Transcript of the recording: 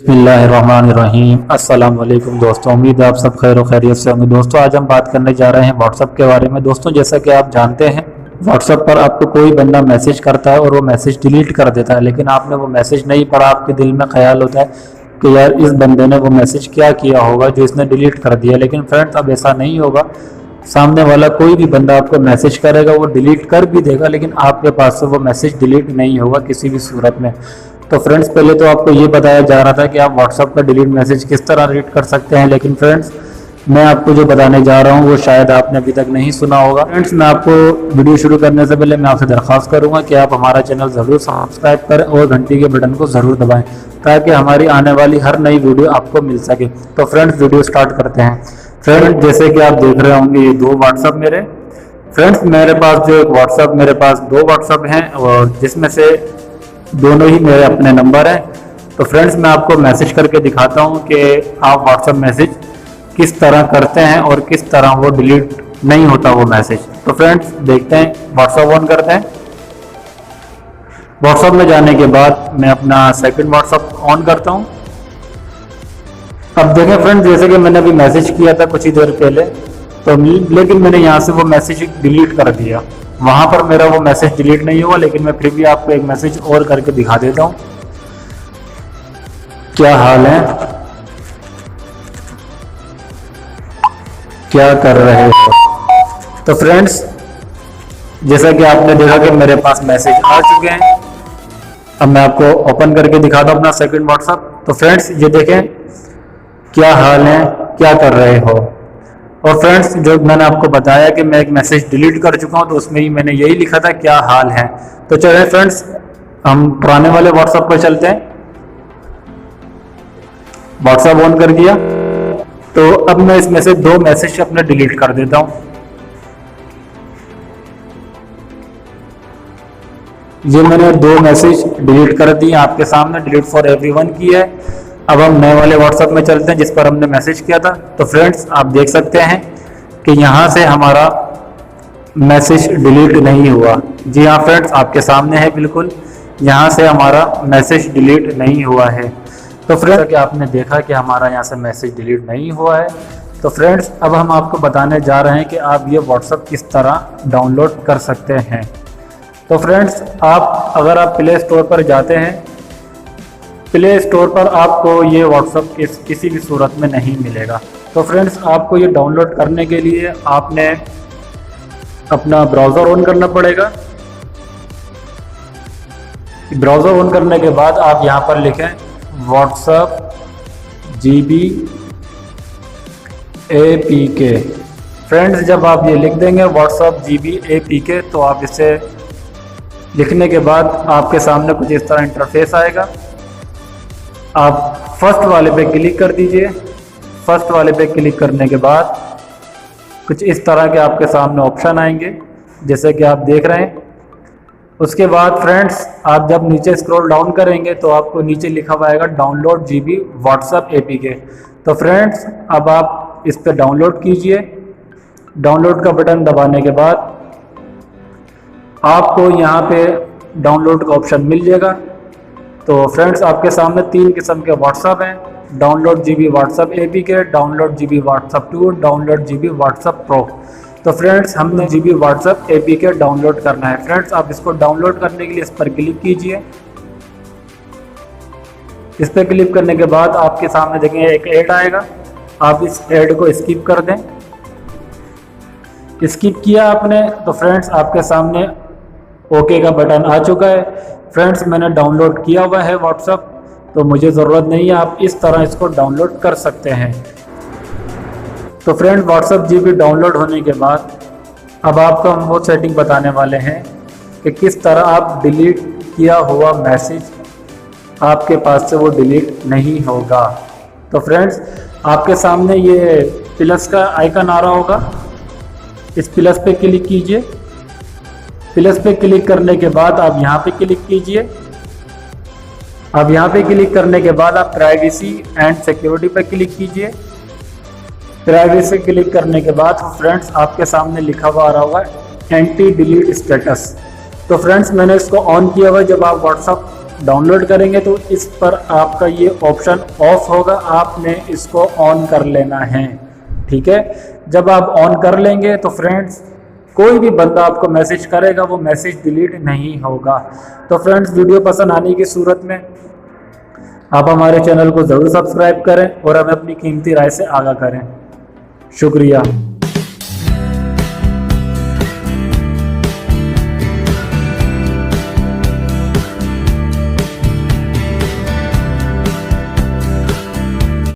बिस्मिल्लाहिर्रहमानिर्रहीम। अस्सलाम वालेकुम दोस्तों, उम्मीद है आप सब खैर खैरियत से होंगे। दोस्तों आज हम बात करने जा रहे हैं व्हाट्सअप के बारे में। दोस्तों जैसा कि आप जानते हैं व्हाट्सअप पर आपको कोई बंदा मैसेज करता है और वो मैसेज डिलीट कर देता है, लेकिन आपने वो मैसेज नहीं पढ़ा। आपके दिल में ख्याल होता है कि यार इस बंदे ने वो मैसेज क्या किया होगा जो इसने डिलीट कर दिया। लेकिन फ्रेंड्स अब ऐसा नहीं होगा। सामने वाला कोई भी बंदा आपको मैसेज करेगा, वो डिलीट कर भी देगा, लेकिन आपके पास से वो मैसेज डिलीट नहीं होगा किसी भी सूरत में। तो फ्रेंड्स पहले तो आपको ये बताया जा रहा था कि आप व्हाट्सएप का डिलीट मैसेज किस तरह रीड कर सकते हैं, लेकिन फ्रेंड्स मैं आपको जो बताने जा रहा हूँ वो शायद आपने अभी तक नहीं सुना होगा। फ्रेंड्स मैं आपको वीडियो शुरू करने से पहले मैं आपसे दरख्वास्त करूँगा कि आप हमारा चैनल ज़रूर सब्सक्राइब करें और घंटी के बटन को ज़रूर दबाएँ ताकि हमारी आने वाली हर नई वीडियो आपको मिल सके। तो फ्रेंड्स वीडियो स्टार्ट करते हैं। फ्रेंड्स जैसे कि आप देख रहे होंगे ये दो व्हाट्सएप मेरे फ्रेंड्स मेरे पास जो एक व्हाट्सएप मेरे पास दो व्हाट्सएप हैं और जिसमें से दोनों ही मेरे अपने नंबर हैं। तो फ्रेंड्स मैं आपको मैसेज करके दिखाता हूं कि आप व्हाट्सएप मैसेज किस तरह करते हैं और किस तरह वो डिलीट नहीं होता वो मैसेज। तो फ्रेंड्स देखते हैं, व्हाट्सएप ऑन करते हैं। व्हाट्सएप में जाने के बाद मैं अपना सेकंड व्हाट्सएप ऑन करता हूं। अब देखें फ्रेंड्स जैसे कि मैंने अभी मैसेज किया था कुछ ही देर पहले, तो लेकिन मैंने यहाँ से वो मैसेज डिलीट कर दिया। वहां पर मेरा वो मैसेज डिलीट नहीं हुआ, लेकिन मैं फिर भी आपको एक मैसेज और करके दिखा देता हूं। क्या हाल है, क्या कर रहे हो। तो फ्रेंड्स जैसा कि आपने देखा कि मेरे पास मैसेज आ चुके हैं। अब मैं आपको ओपन करके दिखाता हूं अपना सेकंड व्हाट्सएप। तो फ्रेंड्स ये देखें, क्या हाल है, क्या कर रहे हो। और फ्रेंड्स जो मैंने आपको बताया कि मैं एक मैसेज डिलीट कर चुका हूं, तो उसमें ही मैंने यही लिखा था क्या हाल है। तो चलिए फ्रेंड्स हम पुराने वाले व्हाट्सएप पर चलते हैं। व्हाट्सएप ऑन कर दिया, तो अब मैं इसमें से दो मैसेज अपने डिलीट कर देता हूं। ये मैंने दो मैसेज डिलीट कर दिए आपके सामने, डिलीट फॉर एवरीवन की है। अब हम नए वाले व्हाट्सएप में चलते हैं जिस पर हमने मैसेज किया था। तो फ्रेंड्स आप देख सकते हैं कि यहाँ से हमारा मैसेज डिलीट नहीं हुआ। जी हाँ फ्रेंड्स आपके सामने है, बिल्कुल यहाँ से हमारा मैसेज डिलीट नहीं हुआ है। तो फ्रेंड्स कि आपने देखा कि हमारा यहाँ से मैसेज डिलीट नहीं हुआ है। तो फ्रेंड्स अब हम आपको बताने जा रहे हैं कि आप ये व्हाट्सएप किस तरह डाउनलोड कर सकते हैं। तो फ्रेंड्स अगर आप प्ले स्टोर पर जाते हैं, प्ले स्टोर पर आपको ये व्हाट्सएप किसी भी सूरत में नहीं मिलेगा। तो फ्रेंड्स आपको ये डाउनलोड करने के लिए आपने अपना ब्राउज़र ऑन करना पड़ेगा। ब्राउज़र ऑन करने के बाद आप यहाँ पर लिखें व्हाट्सएप GB APK। फ्रेंड्स जब आप ये लिख देंगे व्हाट्सएप GB APK, तो आप इसे लिखने के बाद आपके सामने कुछ इस तरह इंटरफेस आएगा। आप फर्स्ट वाले पे क्लिक कर दीजिए। फर्स्ट वाले पे क्लिक करने के बाद कुछ इस तरह के आपके सामने ऑप्शन आएंगे जैसे कि आप देख रहे हैं। उसके बाद फ्रेंड्स आप जब नीचे स्क्रॉल डाउन करेंगे तो आपको नीचे लिखा हुआ आएगा डाउनलोड GB व्हाट्सएप APK। तो फ्रेंड्स अब आप इस पर डाउनलोड कीजिए। डाउनलोड का बटन दबाने के बाद आपको यहाँ पे डाउनलोड का ऑप्शन मिल जाएगा। तो फ्रेंड्स आपके सामने तीन किस्म के व्हाट्सएप हैं, download GB WhatsApp APK, download GB WhatsApp 2, download GB WhatsApp pro. तो फ्रेंड्स हमने GB व्हाट्सएप APK डाउनलोड करना है। फ्रेंड्स आप इसको डाउनलोड करने के लिए इस पर क्लिक कीजिए। इस पर क्लिक करने के बाद आपके सामने देखेंगे एक ऐड आएगा, आप इस ऐड को स्किप कर दें। स्किप किया आपने तो फ्रेंड्स आपके सामने ओके का बटन आ चुका है। फ्रेंड्स मैंने डाउनलोड किया हुआ है व्हाट्सएप, तो मुझे ज़रूरत नहीं है, आप इस तरह इसको डाउनलोड कर सकते हैं। तो फ्रेंड्स व्हाट्सएप GB डाउनलोड होने के बाद अब आपको हम वो सेटिंग बताने वाले हैं कि किस तरह आप डिलीट किया हुआ मैसेज आपके पास से वो डिलीट नहीं होगा। तो फ्रेंड्स आपके सामने ये प्लस का आइकन आ रहा होगा, इस प्लस पे क्लिक कीजिए। प्लस पे क्लिक करने के बाद आप यहाँ पे क्लिक कीजिए। अब यहाँ पे क्लिक करने के बाद आप प्राइवेसी एंड सिक्योरिटी पे क्लिक कीजिए। प्राइवेसी क्लिक करने के बाद फ्रेंड्स आपके सामने लिखा हुआ आ रहा होगा एंटी डिलीट स्टेटस। तो फ्रेंड्स मैंने इसको ऑन किया हुआ। जब आप व्हाट्सएप डाउनलोड करेंगे तो इस पर आपका ये ऑप्शन ऑफ होगा, आपने इसको ऑन कर लेना है। ठीक है, जब आप ऑन कर लेंगे तो फ्रेंड्स कोई भी बंदा आपको मैसेज करेगा वो मैसेज डिलीट नहीं होगा। तो फ्रेंड्स वीडियो पसंद आने की सूरत में आप हमारे चैनल को ज़रूर सब्सक्राइब करें और हमें अपनी कीमती राय से आगाह करें। शुक्रिया।